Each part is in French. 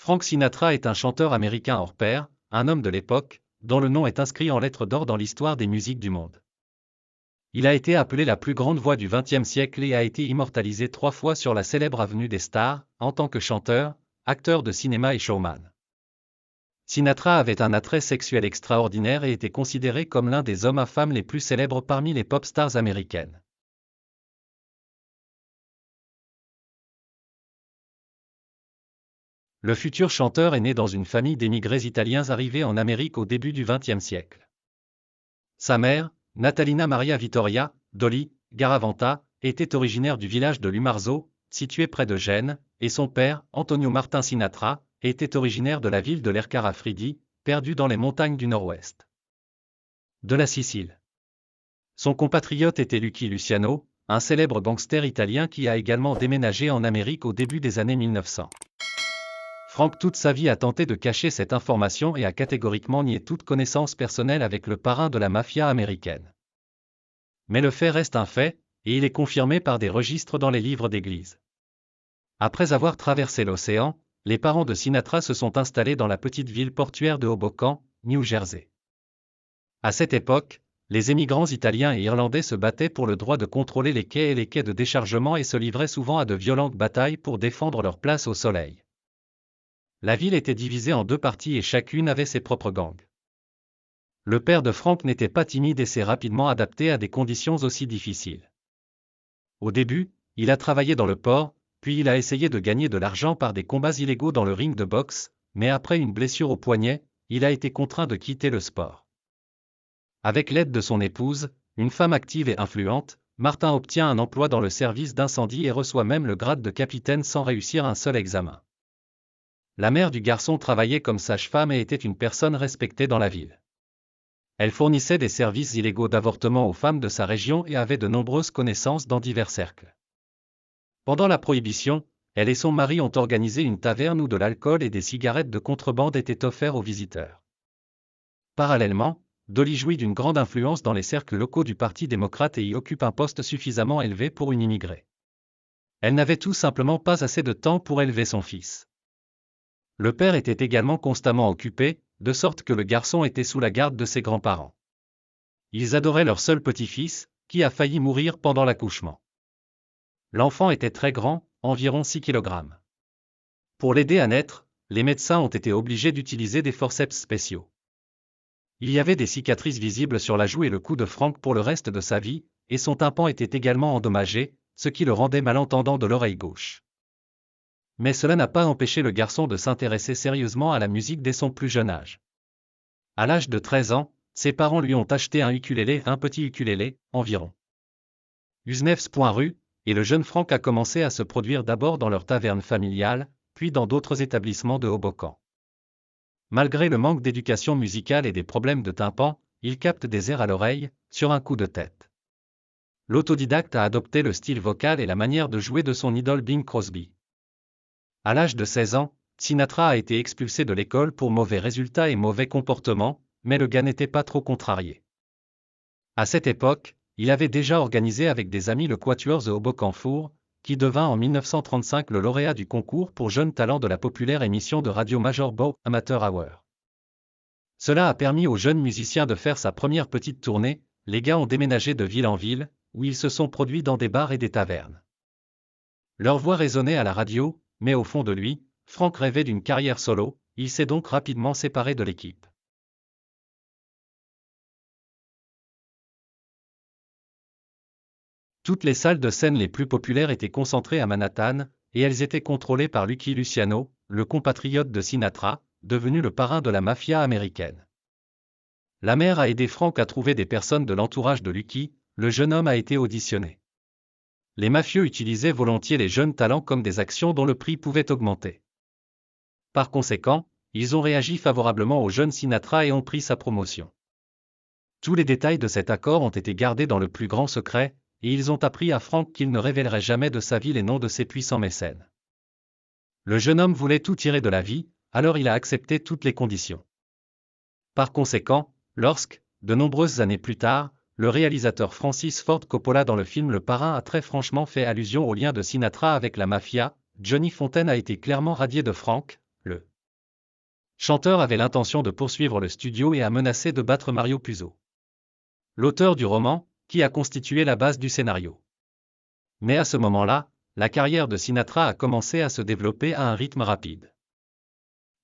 Frank Sinatra est un chanteur américain hors pair, un homme de l'époque, dont le nom est inscrit en lettres d'or dans l'histoire des musiques du monde. Il a été appelé la plus grande voix du XXe siècle et a été immortalisé 3 fois sur la célèbre avenue des Stars, en tant que chanteur, acteur de cinéma et showman. Sinatra avait un attrait sexuel extraordinaire et était considéré comme l'un des hommes à femmes les plus célèbres parmi les pop stars américaines. Le futur chanteur est né dans une famille d'émigrés italiens arrivés en Amérique au début du XXe siècle. Sa mère, Natalina Maria Vittoria, Dolly Garavanta, était originaire du village de Lumarzo, situé près de Gênes, et son père, Antonio Martin Sinatra, était originaire de la ville de Lercara Fridi, perdue dans les montagnes du nord-ouest de la Sicile. Son compatriote était Lucky Luciano, un célèbre gangster italien qui a également déménagé en Amérique au début des années 1900. Frank toute sa vie a tenté de cacher cette information et a catégoriquement nié toute connaissance personnelle avec le parrain de la mafia américaine. Mais le fait reste un fait, et il est confirmé par des registres dans les livres d'église. Après avoir traversé l'océan, les parents de Sinatra se sont installés dans la petite ville portuaire de Hoboken, New Jersey. À cette époque, les émigrants italiens et irlandais se battaient pour le droit de contrôler les quais et les quais de déchargement et se livraient souvent à de violentes batailles pour défendre leur place au soleil. La ville était divisée en 2 parties et chacune avait ses propres gangs. Le père de Frank n'était pas timide et s'est rapidement adapté à des conditions aussi difficiles. Au début, il a travaillé dans le port, puis il a essayé de gagner de l'argent par des combats illégaux dans le ring de boxe, mais après une blessure au poignet, il a été contraint de quitter le sport. Avec l'aide de son épouse, une femme active et influente, Martin obtient un emploi dans le service d'incendie et reçoit même le grade de capitaine sans réussir un seul examen. La mère du garçon travaillait comme sage-femme et était une personne respectée dans la ville. Elle fournissait des services illégaux d'avortement aux femmes de sa région et avait de nombreuses connaissances dans divers cercles. Pendant la Prohibition, elle et son mari ont organisé une taverne où de l'alcool et des cigarettes de contrebande étaient offerts aux visiteurs. Parallèlement, Dolly jouit d'une grande influence dans les cercles locaux du Parti démocrate et y occupe un poste suffisamment élevé pour une immigrée. Elle n'avait tout simplement pas assez de temps pour élever son fils. Le père était également constamment occupé, de sorte que le garçon était sous la garde de ses grands-parents. Ils adoraient leur seul petit-fils, qui a failli mourir pendant l'accouchement. L'enfant était très grand, environ 6 kg. Pour l'aider à naître, les médecins ont été obligés d'utiliser des forceps spéciaux. Il y avait des cicatrices visibles sur la joue et le cou de Frank pour le reste de sa vie, et son tympan était également endommagé, ce qui le rendait malentendant de l'oreille gauche. Mais cela n'a pas empêché le garçon de s'intéresser sérieusement à la musique dès son plus jeune âge. À l'âge de 13 ans, ses parents lui ont acheté un petit ukulélé, environ 19,rue, et le jeune Frank a commencé à se produire d'abord dans leur taverne familiale, puis dans d'autres établissements de Hoboken. Malgré le manque d'éducation musicale et des problèmes de tympan, il capte des airs à l'oreille, sur un coup de tête. L'autodidacte a adopté le style vocal et la manière de jouer de son idole Bing Crosby. À l'âge de 16 ans, Sinatra a été expulsé de l'école pour mauvais résultats et mauvais comportements, mais le gars n'était pas trop contrarié. À cette époque, il avait déjà organisé avec des amis le Quatuor The Hoboken Four, qui devint en 1935 le lauréat du concours pour jeunes talents de la populaire émission de radio Major Bow Amateur Hour. Cela a permis aux jeunes musiciens de faire sa première petite tournée. Les gars ont déménagé de ville en ville, où ils se sont produits dans des bars et des tavernes. Leur voix résonnait à la radio, mais au fond de lui, Frank rêvait d'une carrière solo. Il s'est donc rapidement séparé de l'équipe. Toutes les salles de scène les plus populaires étaient concentrées à Manhattan, et elles étaient contrôlées par Lucky Luciano, le compatriote de Sinatra, devenu le parrain de la mafia américaine. La mère a aidé Frank à trouver des personnes de l'entourage de Lucky. Le jeune homme a été auditionné. Les mafieux utilisaient volontiers les jeunes talents comme des actions dont le prix pouvait augmenter. Par conséquent, ils ont réagi favorablement au jeune Sinatra et ont pris sa promotion. Tous les détails de cet accord ont été gardés dans le plus grand secret, et ils ont appris à Frank qu'il ne révélerait jamais de sa vie les noms de ses puissants mécènes. Le jeune homme voulait tout tirer de la vie, alors il a accepté toutes les conditions. Par conséquent, lorsque, de nombreuses années plus tard, le réalisateur Francis Ford Coppola dans le film Le Parrain a très franchement fait allusion au lien de Sinatra avec la mafia, Johnny Fontaine a été clairement radié de Frank, le chanteur avait l'intention de poursuivre le studio et a menacé de battre Mario Puzo, l'auteur du roman, qui a constitué la base du scénario. Mais à ce moment-là, la carrière de Sinatra a commencé à se développer à un rythme rapide.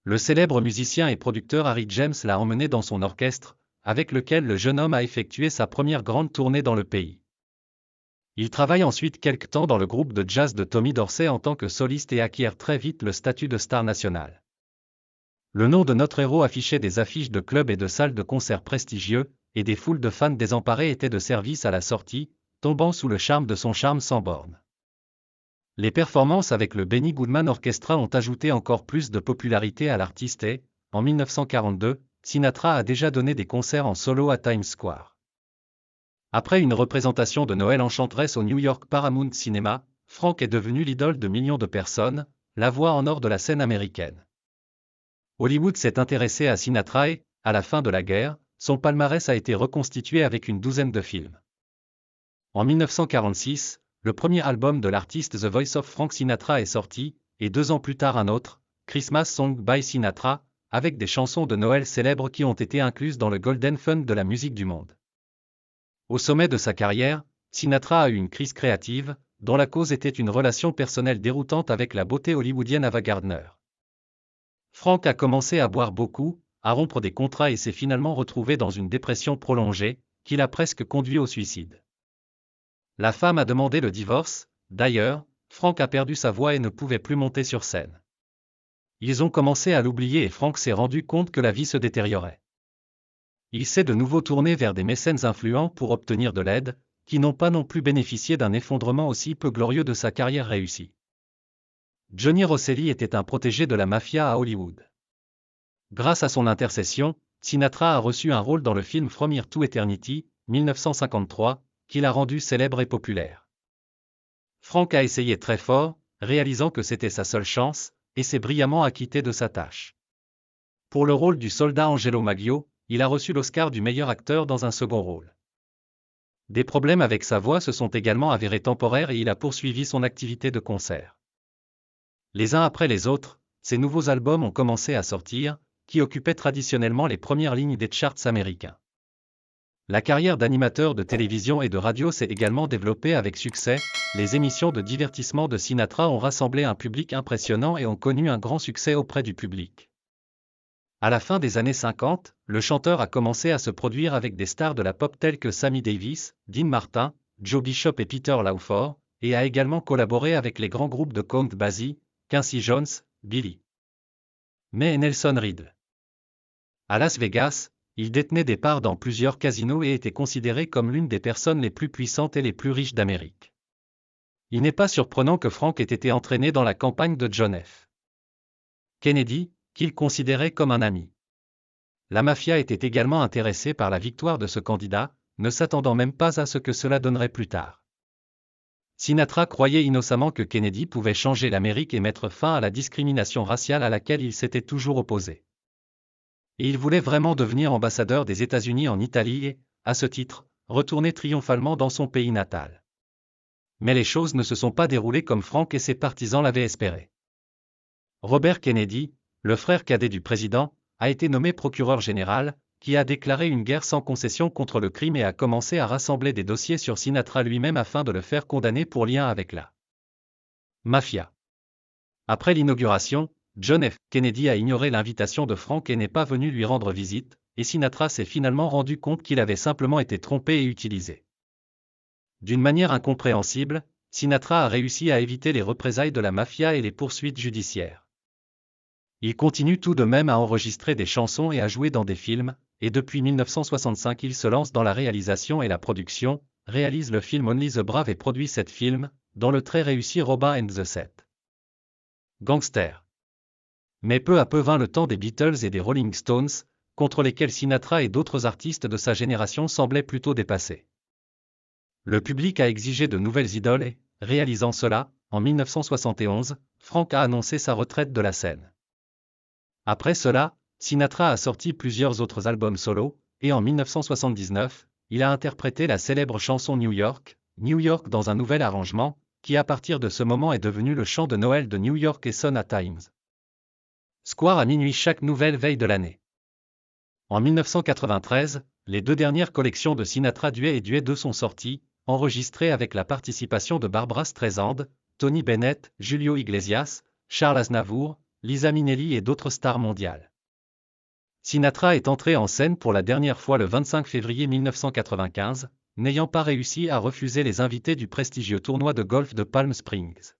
Le célèbre musicien et producteur Harry James l'a emmené dans son orchestre, avec lequel le jeune homme a effectué sa première grande tournée dans le pays. Il travaille ensuite quelque temps dans le groupe de jazz de Tommy Dorsey en tant que soliste et acquiert très vite le statut de star nationale. Le nom de notre héros affichait des affiches de clubs et de salles de concert prestigieux, et des foules de fans désemparés étaient de service à la sortie, tombant sous le charme de son charme sans borne. Les performances avec le Benny Goodman Orchestra ont ajouté encore plus de popularité à l'artiste et, en 1942, Sinatra a déjà donné des concerts en solo à Times Square. Après une représentation de Noël enchanteresse au New York Paramount Cinema, Frank est devenu l'idole de millions de personnes, la voix en or de la scène américaine. Hollywood s'est intéressé à Sinatra et, à la fin de la guerre, son palmarès a été reconstitué avec une douzaine de films. En 1946, le premier album de l'artiste The Voice of Frank Sinatra est sorti, et 2 ans plus tard un autre, Christmas Song by Sinatra, avec des chansons de Noël célèbres qui ont été incluses dans le Golden Fund de la musique du monde. Au sommet de sa carrière, Sinatra a eu une crise créative, dont la cause était une relation personnelle déroutante avec la beauté hollywoodienne Ava Gardner. Frank a commencé à boire beaucoup, à rompre des contrats et s'est finalement retrouvé dans une dépression prolongée, qui l'a presque conduit au suicide. La femme a demandé le divorce, d'ailleurs, Frank a perdu sa voix et ne pouvait plus monter sur scène. Ils ont commencé à l'oublier et Frank s'est rendu compte que la vie se détériorait. Il s'est de nouveau tourné vers des mécènes influents pour obtenir de l'aide, qui n'ont pas non plus bénéficié d'un effondrement aussi peu glorieux de sa carrière réussie. Johnny Rosselli était un protégé de la mafia à Hollywood. Grâce à son intercession, Sinatra a reçu un rôle dans le film From Here to Eternity, 1953, qui l'a rendu célèbre et populaire. Frank a essayé très fort, réalisant que c'était sa seule chance, et s'est brillamment acquitté de sa tâche. Pour le rôle du soldat Angelo Maggio, il a reçu l'Oscar du meilleur acteur dans un second rôle. Des problèmes avec sa voix se sont également avérés temporaires et il a poursuivi son activité de concert. Les uns après les autres, ces nouveaux albums ont commencé à sortir, qui occupaient traditionnellement les premières lignes des charts américains. La carrière d'animateur de télévision et de radio s'est également développée avec succès, les émissions de divertissement de Sinatra ont rassemblé un public impressionnant et ont connu un grand succès auprès du public. À la fin des années 50, le chanteur a commencé à se produire avec des stars de la pop telles que Sammy Davis, Dean Martin, Joe Bishop et Peter Lawford, et a également collaboré avec les grands groupes de Count Basie, Quincy Jones, Billy May et Nelson Riddle. À Las Vegas, il détenait des parts dans plusieurs casinos et était considéré comme l'une des personnes les plus puissantes et les plus riches d'Amérique. Il n'est pas surprenant que Frank ait été entraîné dans la campagne de John F. Kennedy, qu'il considérait comme un ami. La mafia était également intéressée par la victoire de ce candidat, ne s'attendant même pas à ce que cela donnerait plus tard. Sinatra croyait innocemment que Kennedy pouvait changer l'Amérique et mettre fin à la discrimination raciale à laquelle il s'était toujours opposé. Et il voulait vraiment devenir ambassadeur des États-Unis en Italie et, à ce titre, retourner triomphalement dans son pays natal. Mais les choses ne se sont pas déroulées comme Frank et ses partisans l'avaient espéré. Robert Kennedy, le frère cadet du président, a été nommé procureur général, qui a déclaré une guerre sans concession contre le crime et a commencé à rassembler des dossiers sur Sinatra lui-même afin de le faire condamner pour lien avec la mafia. Après l'inauguration, John F. Kennedy a ignoré l'invitation de Frank et n'est pas venu lui rendre visite, et Sinatra s'est finalement rendu compte qu'il avait simplement été trompé et utilisé. D'une manière incompréhensible, Sinatra a réussi à éviter les représailles de la mafia et les poursuites judiciaires. Il continue tout de même à enregistrer des chansons et à jouer dans des films, et depuis 1965 il se lance dans la réalisation et la production, réalise le film Only the Brave et produit 7 films, dont le très réussi Robin and the Sept Gangsters. Mais peu à peu vint le temps des Beatles et des Rolling Stones, contre lesquels Sinatra et d'autres artistes de sa génération semblaient plutôt dépassés. Le public a exigé de nouvelles idoles et, réalisant cela, en 1971, Frank a annoncé sa retraite de la scène. Après cela, Sinatra a sorti plusieurs autres albums solo, et en 1979, il a interprété la célèbre chanson New York dans un nouvel arrangement, qui à partir de ce moment est devenu le chant de Noël de New York et sonne à Times Square à minuit chaque nouvelle veille de l'année. En 1993, les deux dernières collections de Sinatra Duet et Duet 2 sont sorties, enregistrées avec la participation de Barbra Streisand, Tony Bennett, Julio Iglesias, Charles Aznavour, Liza Minnelli et d'autres stars mondiales. Sinatra est entré en scène pour la dernière fois le 25 février 1995, n'ayant pas réussi à refuser les invités du prestigieux tournoi de golf de Palm Springs.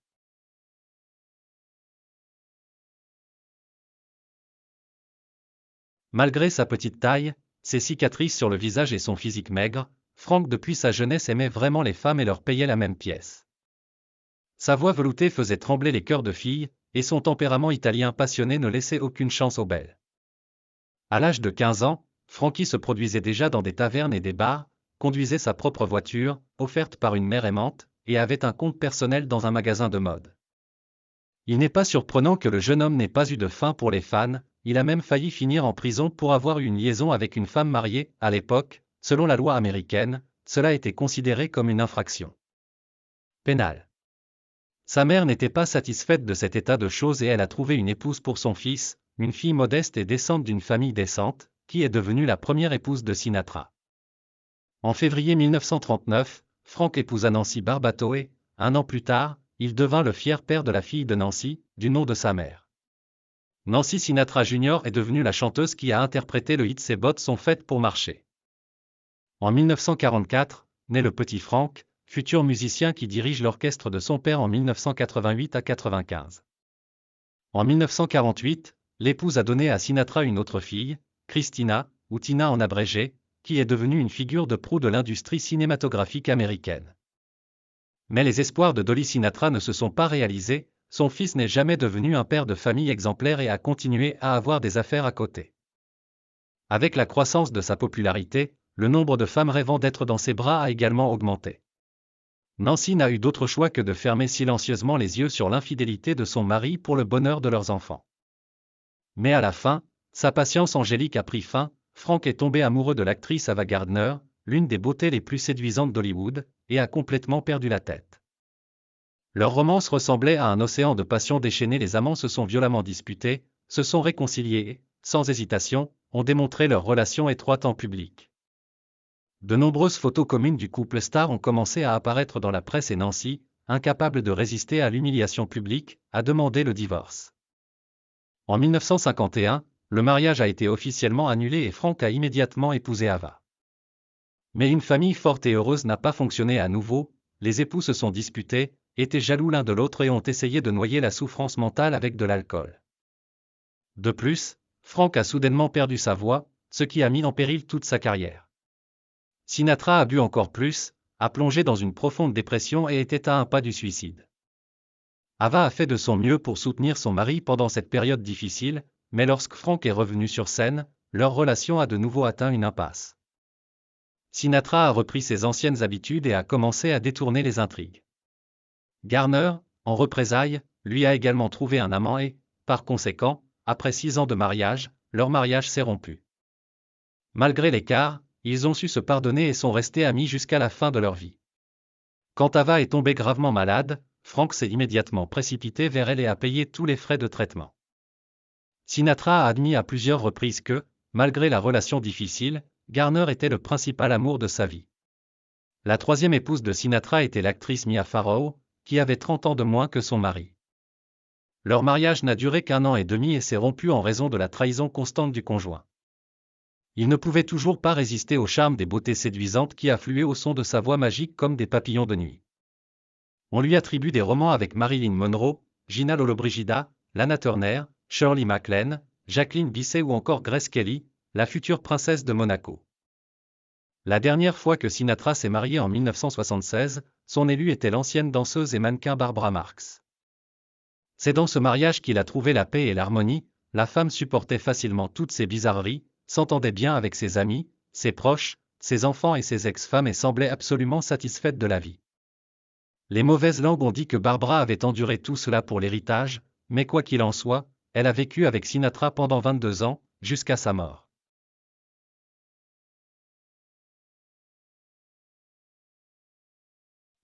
Malgré sa petite taille, ses cicatrices sur le visage et son physique maigre, Frank depuis sa jeunesse aimait vraiment les femmes et leur payait la même pièce. Sa voix veloutée faisait trembler les cœurs de filles, et son tempérament italien passionné ne laissait aucune chance aux belles. À l'âge de 15 ans, Frankie se produisait déjà dans des tavernes et des bars, conduisait sa propre voiture, offerte par une mère aimante, et avait un compte personnel dans un magasin de mode. Il n'est pas surprenant que le jeune homme n'ait pas eu de fin pour les fans, il a même failli finir en prison pour avoir eu une liaison avec une femme mariée. À l'époque, selon la loi américaine, cela était considéré comme une infraction pénale. Sa mère n'était pas satisfaite de cet état de choses et elle a trouvé une épouse pour son fils, une fille modeste et décente d'une famille décente, qui est devenue la première épouse de Sinatra. En février 1939, Frank épousa Nancy Barbatoe. Un an plus tard, il devint le fier père de la fille de Nancy, du nom de sa mère. Nancy Sinatra Jr. est devenue la chanteuse qui a interprété le hit Ses bottes sont faites pour marcher. En 1944, naît le petit Frank, futur musicien qui dirige l'orchestre de son père en 1988 à 95. En 1948, l'épouse a donné à Sinatra une autre fille, Christina, ou Tina en abrégé, qui est devenue une figure de proue de l'industrie cinématographique américaine. Mais les espoirs de Dolly Sinatra ne se sont pas réalisés, son fils n'est jamais devenu un père de famille exemplaire et a continué à avoir des affaires à côté. Avec la croissance de sa popularité, le nombre de femmes rêvant d'être dans ses bras a également augmenté. Nancy n'a eu d'autre choix que de fermer silencieusement les yeux sur l'infidélité de son mari pour le bonheur de leurs enfants. Mais à la fin, sa patience angélique a pris fin, Frank est tombé amoureux de l'actrice Ava Gardner, l'une des beautés les plus séduisantes d'Hollywood, et a complètement perdu la tête. Leur romance ressemblait à un océan de passion déchaînée, les amants se sont violemment disputés, se sont réconciliés et, sans hésitation, ont démontré leur relation étroite en public. De nombreuses photos communes du couple star ont commencé à apparaître dans la presse et Nancy, incapable de résister à l'humiliation publique, a demandé le divorce. En 1951, le mariage a été officiellement annulé et Frank a immédiatement épousé Ava. Mais une famille forte et heureuse n'a pas fonctionné à nouveau, les époux se sont disputés, étaient jaloux l'un de l'autre et ont essayé de noyer la souffrance mentale avec de l'alcool. De plus, Frank a soudainement perdu sa voix, ce qui a mis en péril toute sa carrière. Sinatra a bu encore plus, a plongé dans une profonde dépression et était à un pas du suicide. Ava a fait de son mieux pour soutenir son mari pendant cette période difficile, mais lorsque Frank est revenu sur scène, leur relation a de nouveau atteint une impasse. Sinatra a repris ses anciennes habitudes et a commencé à détourner les intrigues. Garner, en représailles, lui a également trouvé un amant et, par conséquent, après 6 ans de mariage, leur mariage s'est rompu. Malgré l'écart, ils ont su se pardonner et sont restés amis jusqu'à la fin de leur vie. Quand Ava est tombée gravement malade, Frank s'est immédiatement précipité vers elle et a payé tous les frais de traitement. Sinatra a admis à plusieurs reprises que, malgré la relation difficile, Garner était le principal amour de sa vie. La troisième épouse de Sinatra était l'actrice Mia Farrow, qui avait 30 ans de moins que son mari. Leur mariage n'a duré qu'1 an et demi et s'est rompu en raison de la trahison constante du conjoint. Il ne pouvait toujours pas résister au charme des beautés séduisantes qui affluaient au son de sa voix magique comme des papillons de nuit. On lui attribue des romans avec Marilyn Monroe, Gina Lollobrigida, Lana Turner, Shirley MacLaine, Jacqueline Bisset ou encore Grace Kelly, la future princesse de Monaco. La dernière fois que Sinatra s'est marié en 1976, son élue était l'ancienne danseuse et mannequin Barbara Marx. C'est dans ce mariage qu'il a trouvé la paix et l'harmonie, la femme supportait facilement toutes ses bizarreries, s'entendait bien avec ses amis, ses proches, ses enfants et ses ex-femmes et semblait absolument satisfaite de la vie. Les mauvaises langues ont dit que Barbara avait enduré tout cela pour l'héritage, mais quoi qu'il en soit, elle a vécu avec Sinatra pendant 22 ans, jusqu'à sa mort.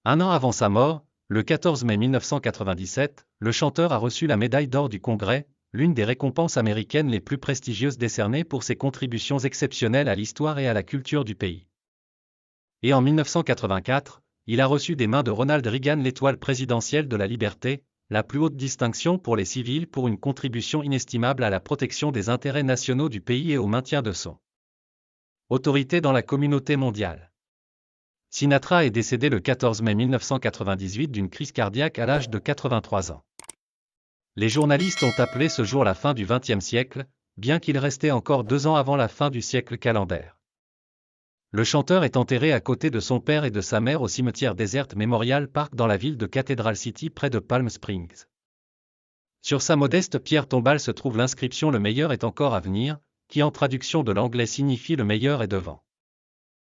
Un an avant sa mort, le 14 mai 1997, le chanteur a reçu la médaille d'or du Congrès, l'une des récompenses américaines les plus prestigieuses décernées pour ses contributions exceptionnelles à l'histoire et à la culture du pays. Et en 1984, il a reçu des mains de Ronald Reagan l'étoile présidentielle de la liberté, la plus haute distinction pour les civils pour une contribution inestimable à la protection des intérêts nationaux du pays et au maintien de son autorité dans la communauté mondiale. Sinatra est décédé le 14 mai 1998 d'une crise cardiaque à l'âge de 83 ans. Les journalistes ont appelé ce jour la fin du XXe siècle, bien qu'il restait encore 2 ans avant la fin du siècle calendaire. Le chanteur est enterré à côté de son père et de sa mère au cimetière Desert Memorial Park dans la ville de Cathedral City près de Palm Springs. Sur sa modeste pierre tombale se trouve l'inscription « Le meilleur est encore à venir », qui en traduction de l'anglais signifie « Le meilleur est devant ».